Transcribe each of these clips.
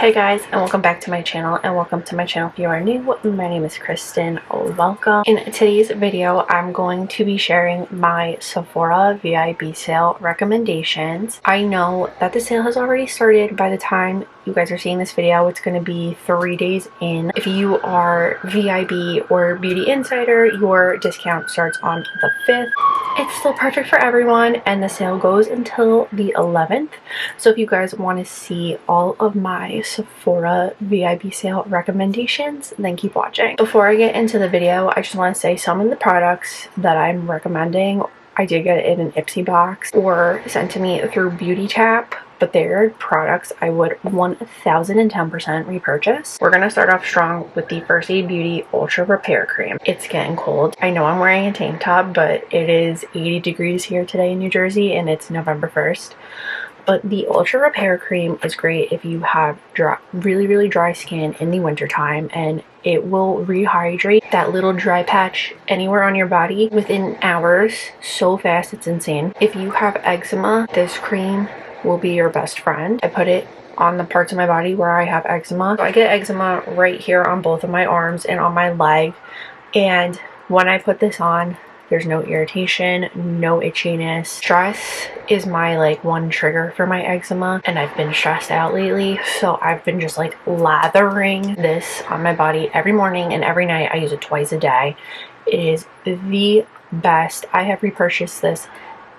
Hey guys, and welcome back to my channel, and welcome to my channel if you are new. My name is Kristen. Welcome. In today's video, I'm going to be sharing my Sephora VIB sale recommendations. I know that the sale has already started by the time you guys are seeing this video. It's going to be 3 days in. If you are VIB or Beauty Insider, your discount starts on the 5th. It's still perfect for everyone, and the sale goes until the 11th. So if you guys want to see all of my Sephora VIB sale recommendations, then keep watching. Before I get into the video, I just want to say some of the products that I'm recommending, I did get it in an Ipsy box or sent to me through Beauty Tap, but they're products I would 1010% repurchase. We're gonna start off strong with the First Aid Beauty Ultra Repair Cream. It's getting cold. I know I'm wearing a tank top, but it is 80 degrees here today in New Jersey, and it's November 1st. But the Ultra Repair Cream is great if you have really dry skin in the wintertime, and it will rehydrate that little dry patch anywhere on your body within hours so fast, it's insane. If you have eczema, this cream will be your best friend. I put it on the parts of my body where I have eczema. So I get eczema right here on both of my arms and on my leg, and when I put this on, there's no irritation, no itchiness. Stress is my one trigger for my eczema, and I've been stressed out lately, so I've been just lathering this on my body every morning and every night. I use it twice a day. It is the best. I have repurchased this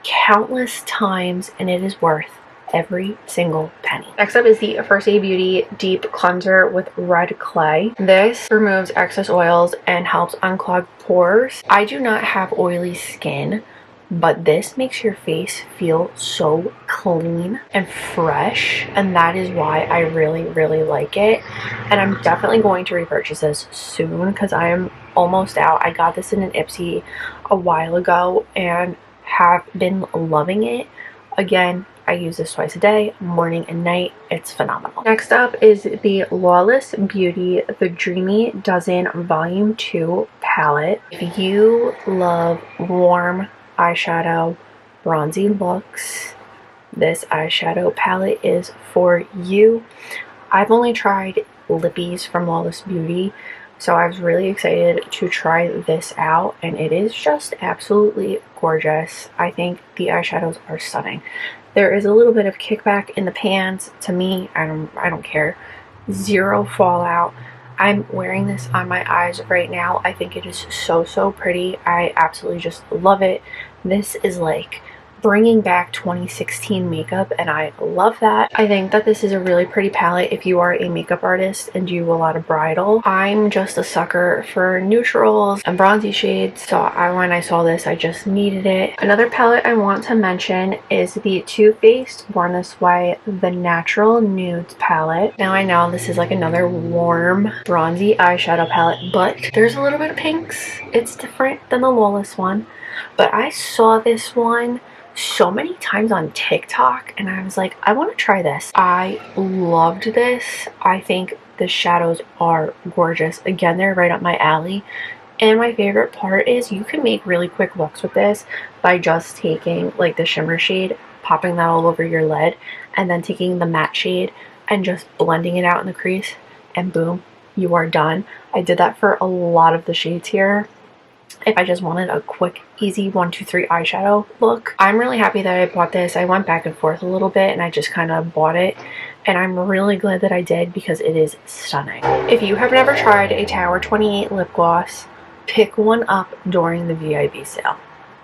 countless times, and it is worth every single penny. Next up is the First Aid Beauty Deep Cleanser with Red Clay. This removes excess oils and helps unclog pores. I do not have oily skin, but this makes your face feel so clean and fresh, and that is why I really like it. And I'm definitely going to repurchase this soon because I am almost out. I got this in an Ipsy a while ago and have been loving it. Again, I use this twice a day, morning and night. It's phenomenal. Next up is the LAWLESS Beauty The Dreamy Dozen Volume 2 palette. If you love warm eyeshadow, bronzy looks, this eyeshadow palette is for you. I've only tried lippies from LAWLESS Beauty, so I was really excited to try this out, and it is just absolutely gorgeous. I think the eyeshadows are stunning. There is a little bit of kickback in the pans. To me, I don't care. Zero fallout. I'm wearing this on my eyes right now. I think it is so pretty. I absolutely just love it. This is bringing back 2016 makeup, and I love that. I think that this is a really pretty palette if you are a makeup artist and do a lot of bridal. I'm just a sucker for neutrals and bronzy shades, so when I saw this, I just needed it. Another palette I want to mention is the Too Faced Born This Way The Natural Nudes palette. Now I know this is another warm bronzy eyeshadow palette, but there's a little bit of pinks. It's different than the LAWLESS one, but I saw this one so many times on TikTok, and I was like, I want to try this. I loved this. I think the shadows are gorgeous. Again, they're right up my alley. And my favorite part is you can make really quick looks with this by just taking the shimmer shade, popping that all over your lid, and then taking the matte shade and just blending it out in the crease, and boom, you are done. I did that for a lot of the shades here. If I just wanted a quick, easy 1, 2, 3 eyeshadow look. I'm really happy that I bought this. I went back and forth a little bit, and I just kind of bought it, and I'm really glad that I did because it is stunning. If you have never tried a Tower 28 lip gloss, pick one up during the VIB sale.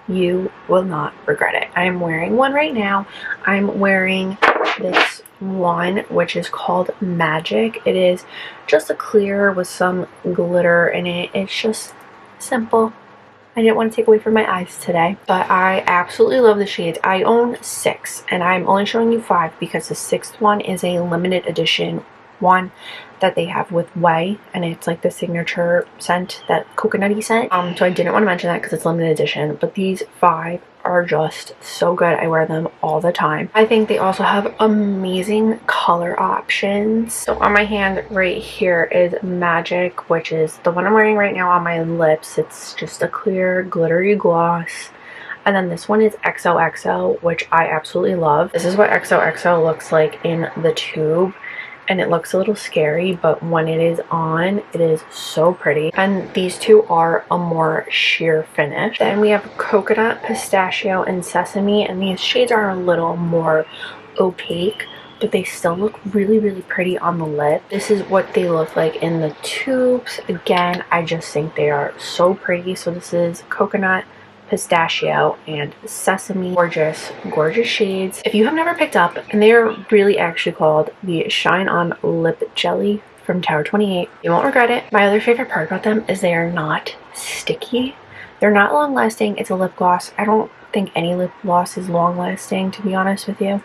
You will not regret it. I am wearing one right now. I'm wearing this one, which is called Magic. It is just a clear with some glitter in it. It's just simple. I didn't want to take away from my eyes today, but I absolutely love the shades. I own 6, and I'm only showing you 5 because the 6th one is a limited edition one that they have with Way, and it's the signature scent, that coconutty scent. So I didn't want to mention that because it's limited edition, but these 5 are just so good. I wear them all the time. I think they also have amazing color options. So on my hand right here is Magic, which is the one I'm wearing right now on my lips. It's just a clear glittery gloss. And then this one is XOXO, which I absolutely love. This is what XOXO looks like in the tube. and it looks a little scary, but when it is on, it is so pretty. And these two are a more sheer finish. Then we have coconut, pistachio, and sesame, and these shades are a little more opaque, but they still look really, really pretty on the lip. This is what they look like in the tubes. Again, I just think they are so pretty. So this is coconut, pistachio, and sesame. Gorgeous, gorgeous shades. If you have never picked up, and they are really actually called the Shine On Lip Jelly from Tower 28, you won't regret it. My other favorite part about them is they are not sticky. They're not long lasting. It's a lip gloss. I don't think any lip gloss is long lasting, to be honest with you,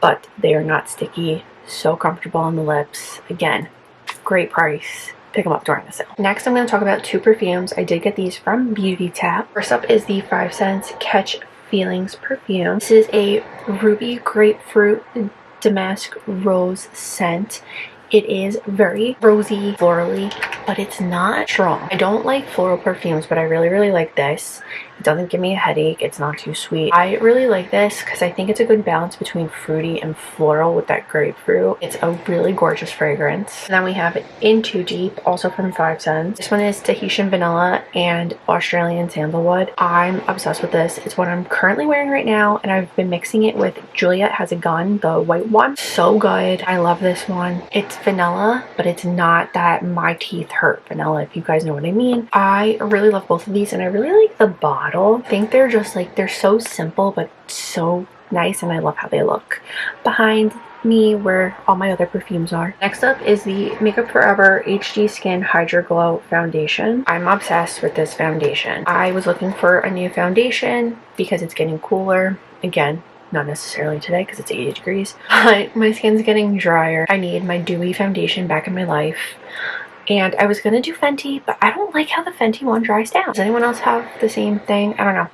but they are not sticky. So comfortable on the lips. Again, great price. Pick them up during the sale. Next, I'm going to talk about two perfumes. I did get these from Beauty Tap. First up is the 5 Cents Catch Feelings perfume. This is a ruby grapefruit damask rose scent. It is very rosy, florally, but it's not strong. I don't like floral perfumes, but I really, really like this. It doesn't give me a headache. It's not too sweet. I really like this because I think it's a good balance between fruity and floral with that grapefruit. It's a really gorgeous fragrance. And then we have In Too Deep, also from 5 Cents. This one is Tahitian vanilla and Australian sandalwood. I'm obsessed with this. It's what I'm currently wearing right now, and I've been mixing it with Juliet Has a Gun, the white one. So good. I love this one. It's vanilla, but it's not that my teeth hurt vanilla, if you guys know what I mean. I really love both of these, and I really like the bottle. I think they're just like, they're so simple but so nice, and I love how they look. Behind me, where all my other perfumes are. Next up is the Makeup Forever HD Skin Hydra Glow Foundation. I'm obsessed with this foundation. I was looking for a new foundation because it's getting cooler. Again, not necessarily today because it's 80 degrees, but my skin's getting drier. I need my dewy foundation back in my life. And I was going to do Fenty, but I don't like how the Fenty one dries down. Does anyone else have the same thing? I don't know.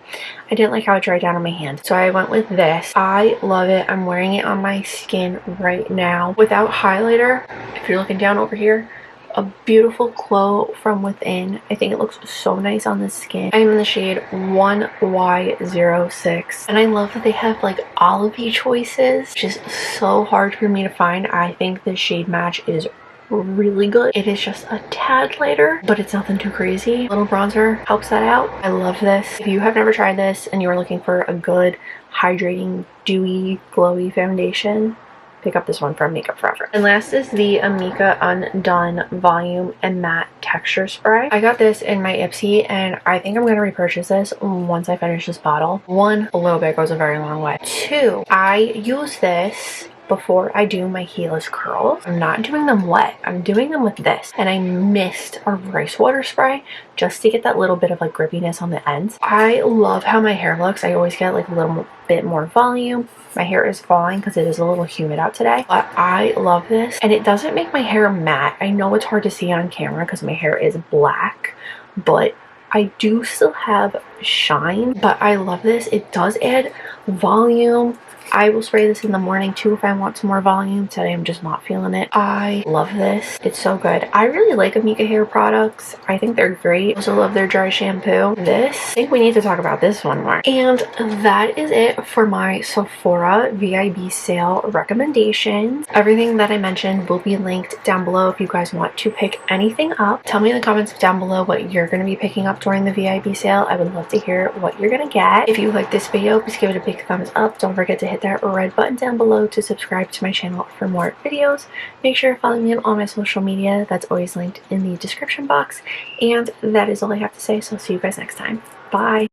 I didn't like how it dried down on my hand. So I went with this. I love it. I'm wearing it on my skin right now without highlighter. If you're looking down over here, a beautiful glow from within. I think it looks so nice on the skin. I am in the shade 1Y06. And I love that they have like olivey choices, which is so hard for me to find. I think the shade match is really good. It is just a tad lighter, but it's nothing too crazy. A little bronzer helps that out. I love this. If you have never tried this and you are looking for a good hydrating, dewy, glowy foundation, pick up this one from Makeup Forever. And last is the AMIKA Undone Volume and Matte Texture Spray. I got this in my Ipsy, and I think I'm going to repurchase this once I finish this bottle. One, a little bit goes a very long way. Two, I use this before I do my heelless curls. I'm not doing them wet. I'm doing them with this. And I missed a rice water spray just to get that little bit of like grippiness on the ends. I love how my hair looks. I always get like a little bit more volume. My hair is falling because it is a little humid out today, but I love this, and it doesn't make my hair matte. I know it's hard to see on camera because my hair is black, but I do still have shine. But I love this. It does add volume. I will spray this in the morning too if I want some more volume. Today I'm just not feeling it. I love this. It's so good. I really like AMIKA hair products. I think they're great. I also love their dry shampoo. I think we need to talk about this one more. And that is it for my Sephora VIB sale recommendations. Everything that I mentioned will be linked down below if you guys want to pick anything up. Tell me in the comments down below what you're going to be picking up during the VIB sale. I would love to hear what you're going to get. If you like this video, please give it a big thumbs up. Don't forget to hit that red button down below to subscribe to my channel for more videos. Make sure to follow me on all my social media. That's always linked in the description box. And that is all I have to say, so I'll see you guys next time. Bye!